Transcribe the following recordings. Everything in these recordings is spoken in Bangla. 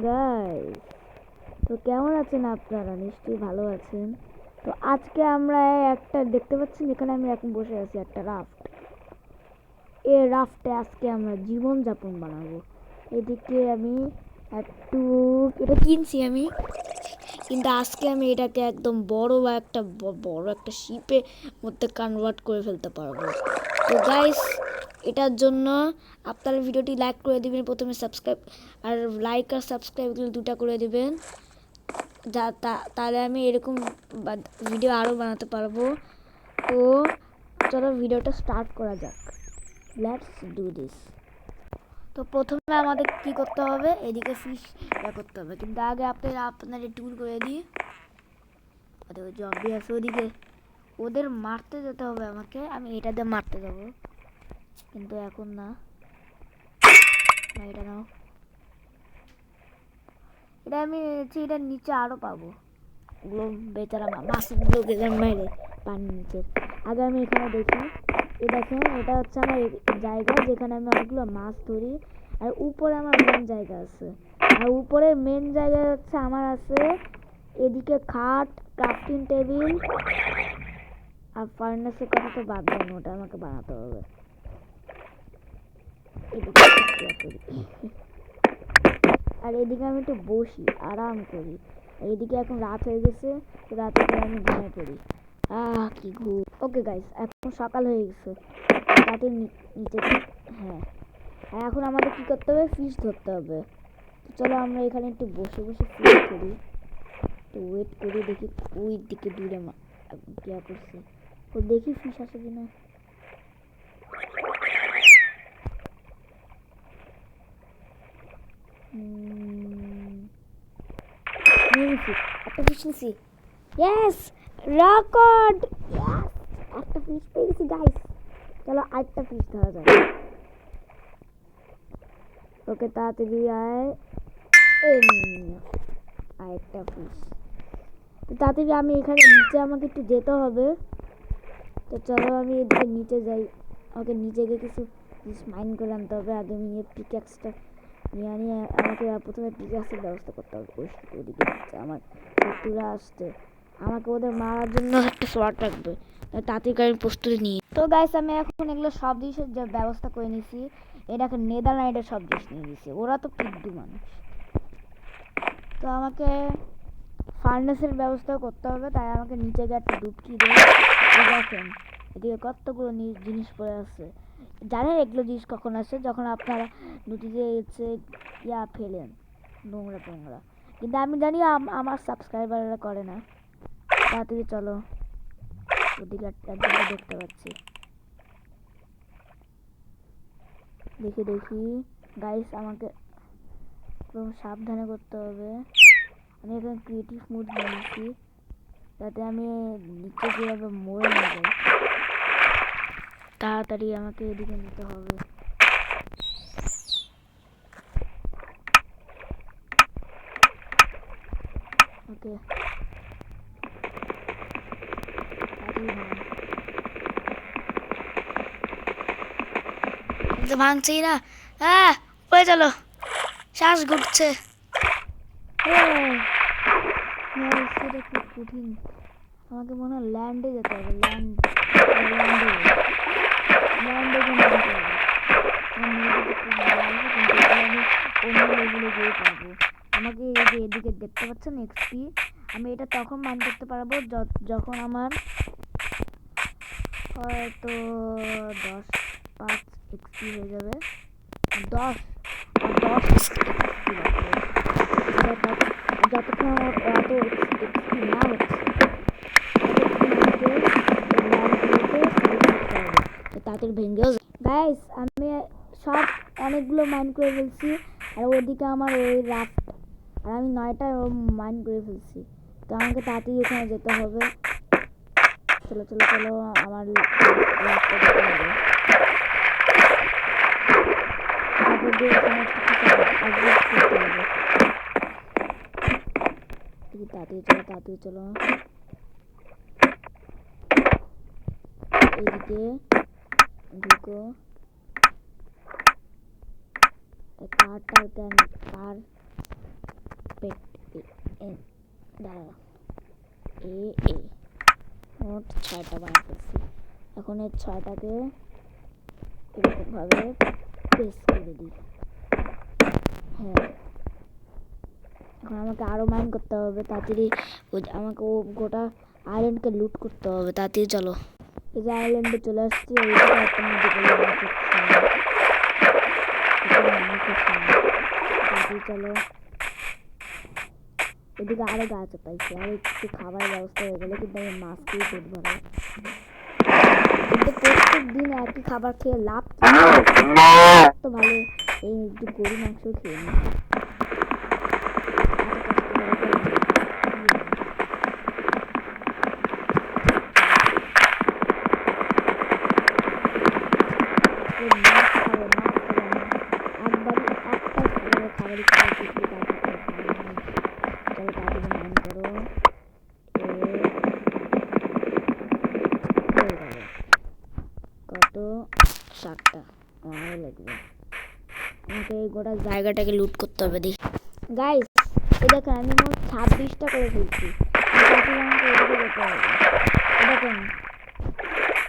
গাইস, তো কেমন আছেন আপনারা? নিশ্চয়ই ভালো আছেন। তো আজকে আমরা একটা দেখতে পাচ্ছেন যেখানে আমি এখন বসে আছি, একটা রাফট। এই রাফটে আজকে আমরা জীবন যাপন বানাবো। এদিকে আমি একটু এটা কিনছি আমি, কিন্তু আজকে আমি এটাকে একদম বড় একটা শিপের মধ্যে কনভার্ট করে ফেলতে পারবো। তো গাইস, এটার জন্য আপনারা ভিডিওটি লাইক করে দিবেন, প্রথমে সাবস্ক্রাইব আর লাইক আর সাবস্ক্রাইব দুটা করে দিবেন, তাহলে আমি এরকম ভিডিও আরও বানাতে পারবো। তো চলো ভিডিওটা স্টার্ট করা যাক। Let's do this. তো প্রথমে আমাদের কি করতে হবে, এদিকে ফিশ করতে হবে, কিন্তু আগে আপনাদের টুল করে দিই। ওদের জম্বি আছে ওদিকে, ওদের মারতে যেতে হবে আমাকে। আমি এটা দিয়ে মারতে যাবো, কিন্তু এখন না। এটা নাও, এটা আমি এটার নিচে আরও পাবো। ওগুলো বেচারা মাছগুলোকে মেরে পানির নিচে। আগে আমি এখানে দেখি, দেখেন এটা হচ্ছে আমার জায়গা যেখানে আমি অনেকগুলো মাছ ধরি। আর উপরে আমার মেন জায়গা আছে, আর উপরের মেন জায়গায় হচ্ছে আমার আছে এদিকে খাট, ক্রাফটিং টেবিল আর ফার্নেসের কথা তো বাদ দেন, ওটা আমাকে বানাতে হবে। আর এদিকে আমি একটু বসি, আরাম করি। এদিকে এখন রাত হয়ে গেছে, তো রাতে করে আমি ঘুমিয়ে পড়ি। কি ঘুম। ওকে গাইস, এখন সকাল হয়ে গেছে। রাতে নিচে হ্যাঁ, এখন আমাদের কি করতে হবে, ফিশ ধরতে হবে। চলো আমরা এখানে একটু বসে বসে ফিশ করি, একটু ওয়েট করি, দেখি ওই দিকে দূরে কিয়া করছে। তো দেখি ফিশ আসে কিনা। একটা ফিশ নিছি। Yes, record. একটা ফিশ পেয়ে গেছি গাইস। চলো আরেকটা ফিশ ধরা যাক। ওকে তাড়াতাড়ি আয়, আরেকটা ফিশ। তাড়াতাড়ি আমি এখানে নিচে, আমাকে একটু যেতে হবে। তো চলো আমি এদিকে নিচে যাই। আমাকে নিচে গিয়ে কিছু মাইন্ড করে আনতে হবে। আগে আমি পিক্যাক্সটা নিয়ে নিয়ে আমাকে প্রথমে পিক্যাক্সের ব্যবস্থা করতে হবে। ওদিকে আমার শত্রুরা আসছে, আমাকে ওদের মারার জন্য একটা শট রাখবে, তাড়াতাড়ি আমি প্রস্তুতি নিই। তো গাইস, আমি এখন এগুলো সব জিনিসের যে ব্যবস্থা করে নিয়েছি। এটাকে নেদারল্যান্ডের সব জিনিস নিয়ে নিয়েছি, ওরা তো পিড্ডু মানুষ। তো আমাকে ফার্নেসের ব্যবস্থা করতে হবে, তাই আমাকে নিচে গিয়ে একটা ডুবকি দিয়ে দেখেন এদিকে কতগুলো জিনিস পড়ে আছে। জানেন এগুলো জিনিস কখন আসে, যখন আপনারা নদীতে এসে ফেলেন নোংরা টোংরা। কিন্তু আমি জানি আমার সাবস্ক্রাইবাররা করে না। তাড়াতাড়ি চলো, ওদিকে একজনকে দেখতে পাচ্ছি। দেখি গাইস, আমাকে একদম সাবধানে করতে হবে। আমি এখানে ক্রিয়েটিভ মুড নিয়েছি, যাতে আমি নিচে যেভাবে মরে না যাই। তাড়াতাড়ি আমাকে এদিকে নিতে হবে। ওকে, ভাঙছেই না। পড়ে চলো, শ্বাস ঘুরছে। খুব কঠিন, আমাকে মনে হয় ল্যান্ডে যেতে হবে। ল্যান্ডে যেতে হবে। আমাকে এই যে এদিকে দেখতে পাচ্ছেন এক্সপি, আমি এটা তখন মান করতে পারবো যখন আমার হয়তো 10-5 এক্সপি হয়ে যাবে। 10 যতক্ষণ আমার এত এক্সপি না হচ্ছে তাড়াতাড়ি ভেঙেও যায়। গাইস, আমি সব অনেকগুলো মাইন্ড করে ফেলছি, আর ওদিকে আমার ওই রাফট, আর আমি 9টা মাইন্ড করে ফেলছি। তো আমাকে তাড়াতাড়ি ওখানে যেতে হবে। চলো চলো চলো, আমার রাফটটা যেতে হবে। তাড়াতাড়ি চলো এদিকে ঢুকো। কার দাঁড়া, এ এ মোট 6টা বানিয়ে ফেলছি। এখন এই 6টাকে এরকমভাবে প্রেস করে দিই। হ্যাঁ, এখন আমাকে আরও মাইন করতে হবে তাড়াতাড়ি। আমাকে ও গোটা আইল্যান্ডকে লুট করতে হবে তাড়াতাড়ি। চলো, এই যে আইল্যান্ডে চলে আসছি। চলো, এদিকে আরো গাছ পাইছি, আর একটু খাবার ব্যবস্থা হয়ে গেলে কিন্তু আমি মাছ খেয়ে পেট ভরাই। কিন্তু প্রত্যেক দিন একই খাবার খেয়ে লাভ তো ভালো, এই একটু গরু মাংস খেয়ে নিই। কত 7টা আমার লাগবে। আমাকে এই গোটা জায়গাটাকে লুট করতে হবে। দেখি গাইস, এই দেখেন আমি মোট 26টা করে ফেলছি। দেখেন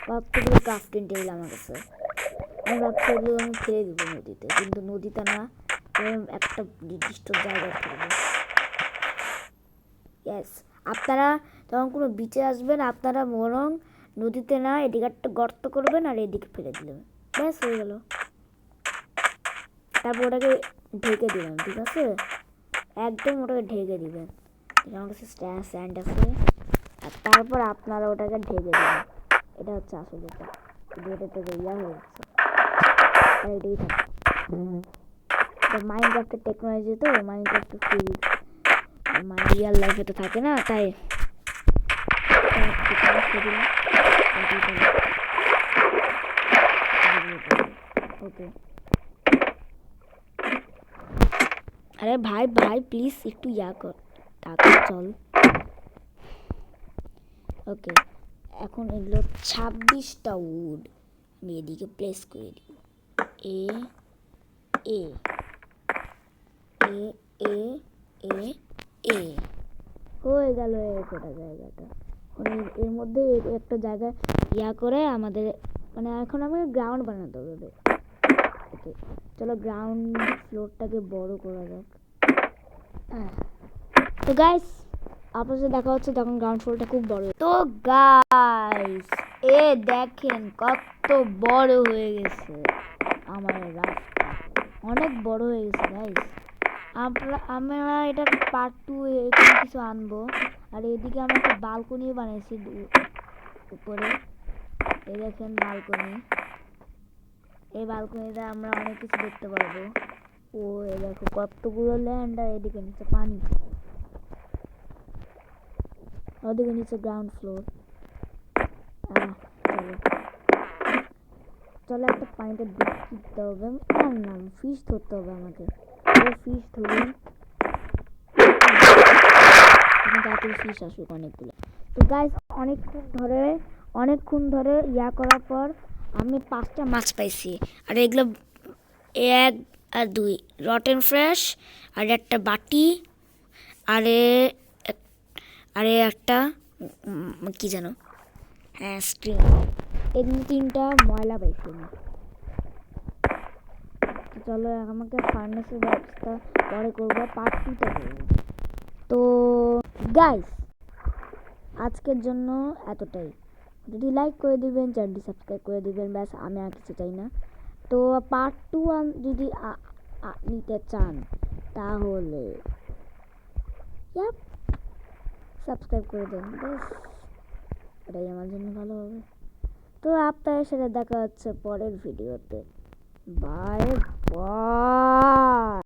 কতগুলো ক্রাফটিং টেবিল আমার কাছে। আমি ভাবছি এগুলো আমি ফেলে দেবো নদীতে, কিন্তু নদীতে না, একটা নির্দিষ্ট জায়গায় ফেলবো। ইয়েস, আপনারা যখন কোনো বিচে আসবেন আপনারা বরং নদীতে না, এদিকে একটা গর্ত করবেন আর এদিকে ফেলে দিলেন, ব্যাস হয়ে গেল। তারপর ওটাকে ঢেকে দিবেন, ঠিক আছে? একদম ওটাকে ঢেকে দিবেন। আমার কাছে স্যান্ড আছে। আর তারপর আপনারা ওটাকে ঢেকে দেবেন। এটা হচ্ছে আসল ব্যাপার। এটা তো ইয়া হয়ে গেছে, এটাই থাকে। মাইনক্রাফটের টেকনোলজি তো, মাইনক্রাফটের ফিজিক্স মানে রিয়েল লাইফে তো থাকে না, তাই ওকে। আরে ভাই ভাই প্লিজ একটু ইয়া কর, তাড়াতাড়ি চল। ওকে, এখন এগুলো 26টা উড আমি এদিকে প্লেস করে দিব। এ এ এ এ এ এ হয়ে গেল গোটা জায়গাটা। এর মধ্যে একটা জায়গায় ইয়া করে আমাদের মানে এখন আমাদের গ্রাউন্ড বানাতে হবে। ওকে, চলো গ্রাউন্ড ফ্লোরটাকে বড় করা যাক। তো গাইস, আপনার সাথে দেখা হচ্ছে যখন গ্রাউন্ড ফ্লোরটা খুব বড়। তো গাইস, এ দেখেন কত বড় হয়ে গেছে আমার রাস্তা, অনেক বড় হয়ে গেছে গাইস। আমরা এটা পার্ট 2 এখানে কিছু আনবো। আর এদিকে আমরা একটা বালকনি বানাইছি উপরে, এই দেখেন বালকনি। এই বালকনিতে আমরা অনেক কিছু দেখতে পারবো। ও এই দেখো কতগুলো ল্যান্ড, আর এদিকে নিচে পানি, ওদিকে নিচে গ্রাউন্ড ফ্লোর। চলো চলো একটা পানিতে ডুব দিতে হবে। না ফিশ ধরতে হবে আমাকে। ফিশ ধরি, তাড়াতাড়ি ফিশ আসুক অনেকগুলো। তো গাইস, অনেকক্ষণ ধরে ইয়া করার পর আমি 5টা মাছ পাইছি। আর এগুলো 1 আর 2 রটেন ফ্রেশ, আর একটা বাটি, আরে একটা কি জানো, হ্যাঁ স্ট্রিং। এগুলো 3টা ময়লা পাইছি আমি। চলো আমাকে ফার্নেসের ব্যবস্থা পরে করবো, পার্ট 2তে করবো। তো গাইস, আজকের জন্য এতটাই। যদি লাইক করে দিবেন, চ্যানেলটি সাবস্ক্রাইব করে দিবেন, ব্যাস আমি আর কিছু চাই না। তো পার্ট 2 যদি নিতে চান তাহলে সাবস্ক্রাইব করে দেন, ব্যাস এটাই আমার জন্য ভালো হবে। তো আপনাদের সাথে দেখা হচ্ছে পরের ভিডিওতে। Bye bye.